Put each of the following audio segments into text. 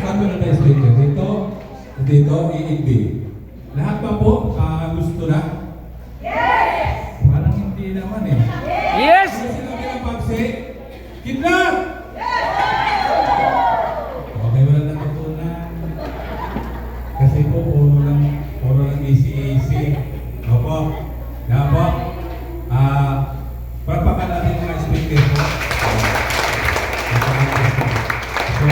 Saan mo na tayo speaker? Dito, EEB. Lahat pa po, gusto na? Yes! Parang hindi naman eh. Yes! Ano sinabi ng Pagsi? Kidnap! Okay, wala na natutunan. Kasi po, puro lang easy. Opo. Opo. Parpakan natin mga speaker po. So,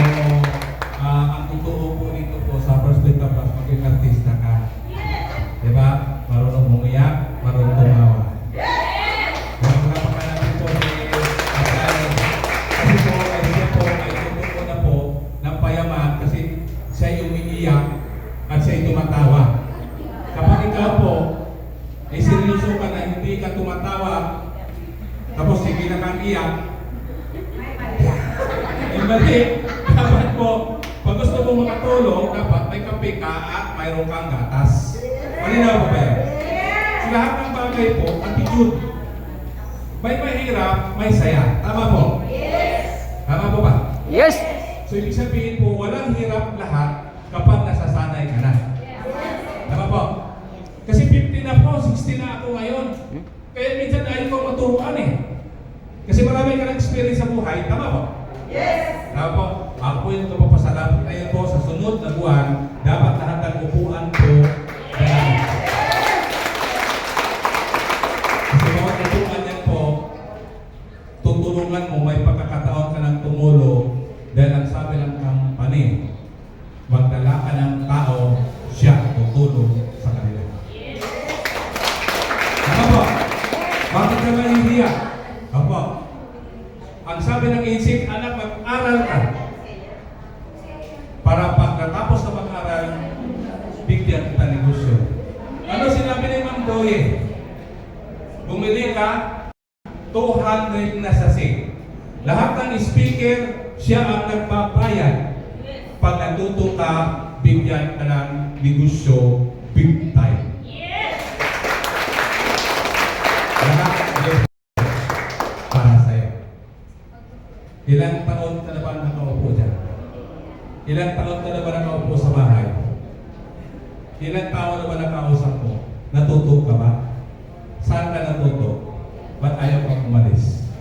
ang totoo po nito po sa perspective plus maging artista ka. Diba? Marunong umiyak, marunong tumawa. Kaya parpakan natin po si kasi po, siya po ay totoo na po ng payaman kasi siya ay umiiyak at siya ay tumatawa. Kapag ikaw po ay seryoso ka na hindi ka tumatawa tapos sige na kang iyak, mali. Dapat po, pag gusto mo makatulong, dapat may kape ka at mayroon kang gatas. Malinaw po ba yan? Sa lahat ng bagay po, attitude. May mahirap, may saya. Tama po? Yes! Tama po ba? Yes! So, ibig sabihin po, walang hirap lahat kapag nasasanay ka na. Tama po? Kasi 50 na po, 60 na ako ngayon. Kaya minsan ayaw ko maturuan eh. Kasi marami ka ng experience sa buhay. Tama po? Yes! Tama po? Ako po yung kapapasalamat ngayon po sa sunod na buwan, dapat lahat ng upuan po dahil. Kasi bawat upuan yan po, tutulungan mo, may pagkakataon ka ng tumulo dahil ang sabi ng company, magdala ka ng tao, siya tutulong sa kanila. Tama po? Bakit ka mahihiya? Opo. Ang sabi ng isip, anak, mag-aral ka. Para pagkatapos na mag-aral, bigyan kita negosyo. Ano sinabi ni Ma'am Doye? Bumili ka, 200 na sasi. Lahat ng speaker, siya ang nagbabayad. Pag natuto ka, bigyan ka ng negosyo, big time. Lahat para sa'yo. Ilang taon ka na ba nakaupo dyan? Ilang taon ka na ba nakaupo sa bahay? Ilang taon na ba nakausap mo? Natuto ka ba? Saan ka natuto? Ba't ayaw kang umalis?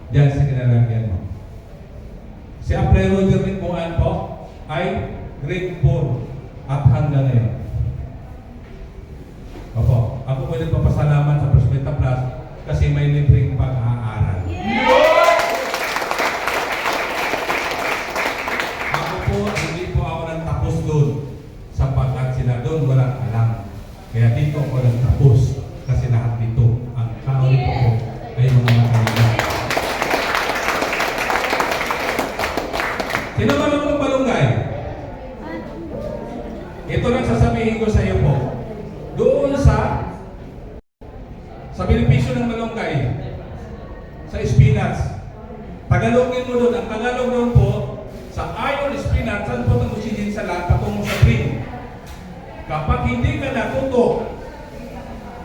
Diyan sa kinalagyan mo. Si Apre Roger rin po ay grade 4 at hanggang ngayon. Opo, ako po nagpapasalamat sa Perspective Plus kasi may libreng pag-aaral. Ako po, hindi po ako nagtapos doon sapagkat sila doon walang alam. Kaya dito ako nagtapos kasi lahat dito, ang tao dito po ay mga matalino. Sino marunong malunggay? Ito lang sasabihin ko sa iyo po. Doon sa benepisyo ng malunggay, sa spinach, Tagalogin mo doon. Ang Tagalog doon po, sa iron spinach, saan po itong oxygen sa lahat, patungo sa brain. Kapag hindi ka natuto,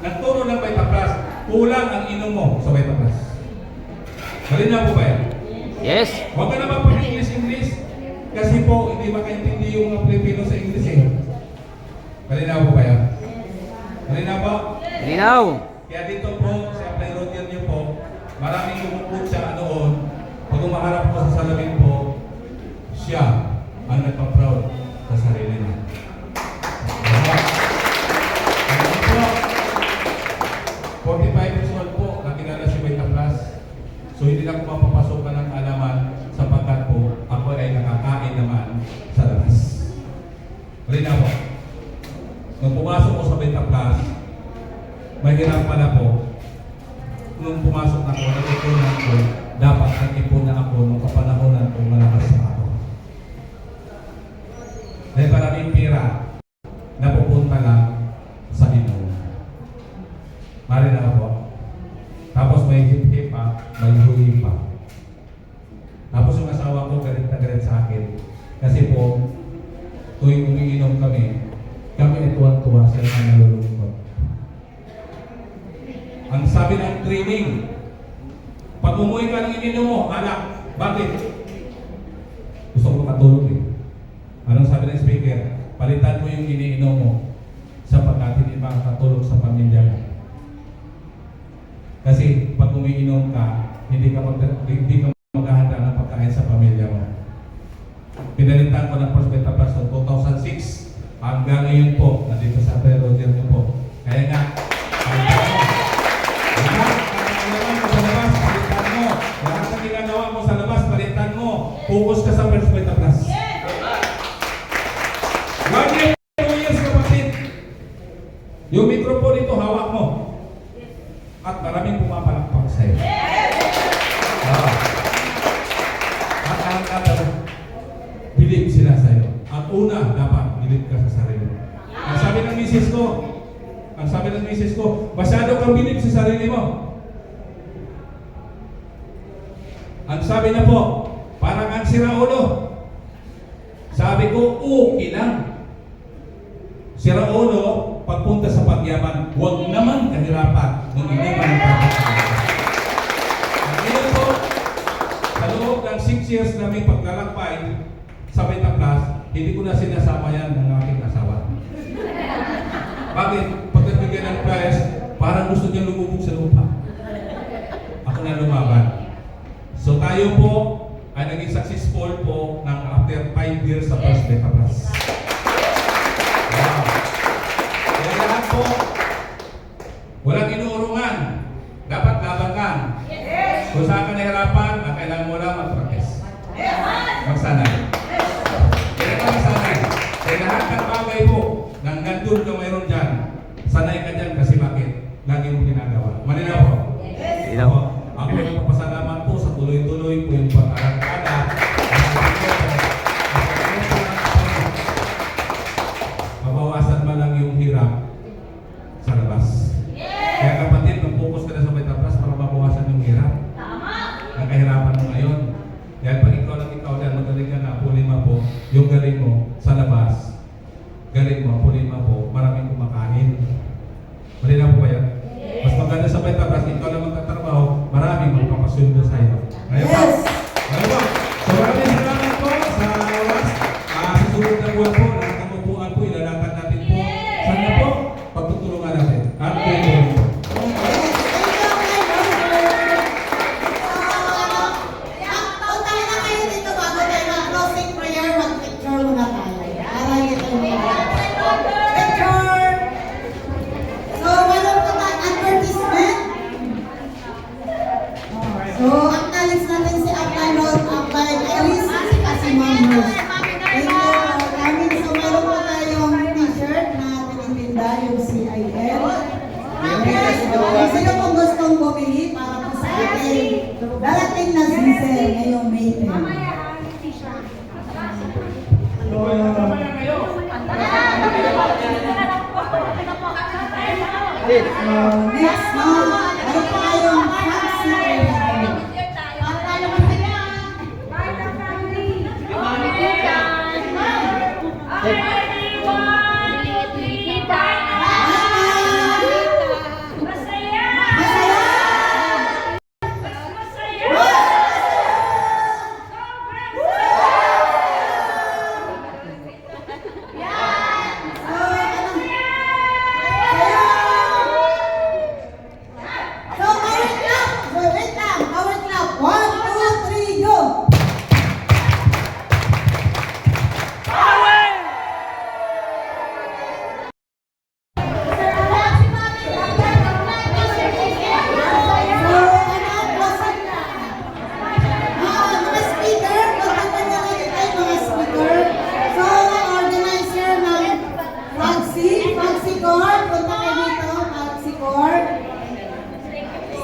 nagturo ng Vitaplus, kulang ang inom mo sa Vitaplus. Malinaw po ba yan? Yes! Huwag ka naman pag-English, kasi po, hindi makaintindi yung mga Pilipino sa English eh. Malinaw po ba yan? Malinaw po? Linaw! Kaya dito po, sa Apre Roger niyo po, maraming lumukot siya noon. Pag umaharap po sa salamin po, siya ang nagpa-proud sa sarili niya. Po, 45 years old po, nakilala si Vitaplus. So hindi na ko mapapasokan ng alaman sapagkat po, ako ay nakakain naman sa labas. Malinaw po. Nung pumasok ko sa Vitaplus, mahirap pala po. Nung pumasok na ako, nag-ipunan ko, dapat nag-ipon na ako nung kapanahonan kung malakas na ako. Dahil maraming pira na pupunta lang sa inom. Mari na ako. Tapos may hip-hip pa, may huli pa. Tapos yung asawa ko galit na galit sa akin. Kasi po, tuwing umiinom kami ay tuwan-tuwa sila na nalulungkot. Ang sabi ng training, pag umuwi ka ng ininom mo, anak, bakit? makatulog eh. Anong sabi ng speaker? Palitan mo yung iniinom mo sapagkat hindi makakatulog sa pamilya mo. Kasi pag umiinom ka, hindi ka maghahanda ng pagkain sa pamilya mo. Pinalitan ko ng First Beta Plus noong 2006 hanggang ngayon po, nandito sa Ate Roger niyo po. Kaya nga, palitan mo. Lahat ng ginagawa mo sa labas, palitan mo. Focus ka sa First Beta Plus. 1 year, 2 years kapatid. Yung microphone ito, hawak mo. At maraming pumapalakpak sa'yo. At ang bilib sila sa'yo. At una, dapat bilib ka sa sarili. Ang sabi ng misis ko, masyado kang bilib sa sarili mo. Ang sabi niya po, parang ang siraulo. Sabi ko, okay lang. Siraulo, pagpunta sa pagyaman, huwag naman kahirapan nung hindi man nagpapagyaman. At ngayon po, sa loob ng 6 years namin paglalakbay sa Beta Plus, hindi ko na sinasama yan ng aking asawa. Bakit? Pag nagbigyan ng prize, parang gusto niya lumubog sa lupa. Ako na lumaban. So tayo po ay naging successful po ng after 5 years sa First Beta Plus. Wow. Kaya lahat po, walang inuurungan. Dapat labangan. Kung saan ka nahirapan, ang kailangan mo lang mag-practice. Magsanay. Kaya ka magsanay. Kaya lahat ng bagay po, nang nandun ka mayroon dyan, sanay ka dyan kasi bakit? Lagi mo ginagawa. Malinaw po? Malinaw. Ako nagpapasalamat po sa tuloy-tuloy po yung pag-arangkada. Mabawasan man lang yung hirap sa labas. Kaya kapatid, mag-focus ka na sa Beta Plus para mabawasan yung hirap. Ang kahirapan mo ngayon. Dahil pag ikaw lang ikaw dyan, magaling ka na, pulima po, yung galing mo sa labas, galing mo, pulima po, maraming kumakain. Malinaw po ba yan? Mas maganda sa Beta Plus, ikaw lang magtatrabaho, maraming magpapasundo sa iyo. Ngayon po. Ngayon po. So maraming salamat po sa oras. Sa susunod na buwan po, lahat ng upuan po, ilalakad natin po. Sana po, pagtutulungan natin. At tuloy po. So, acknowledge natin si Upline Road, Upline Iris, si Ma'am Rose. Thank you. So, meron po tayong t-shirt na tinitinda, yung CIL. Kung sino pong gustong bumili para po sa ating darating na season ngayong May 10. Next, meron po tayong taxi.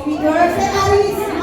Speaker, Sir Aris.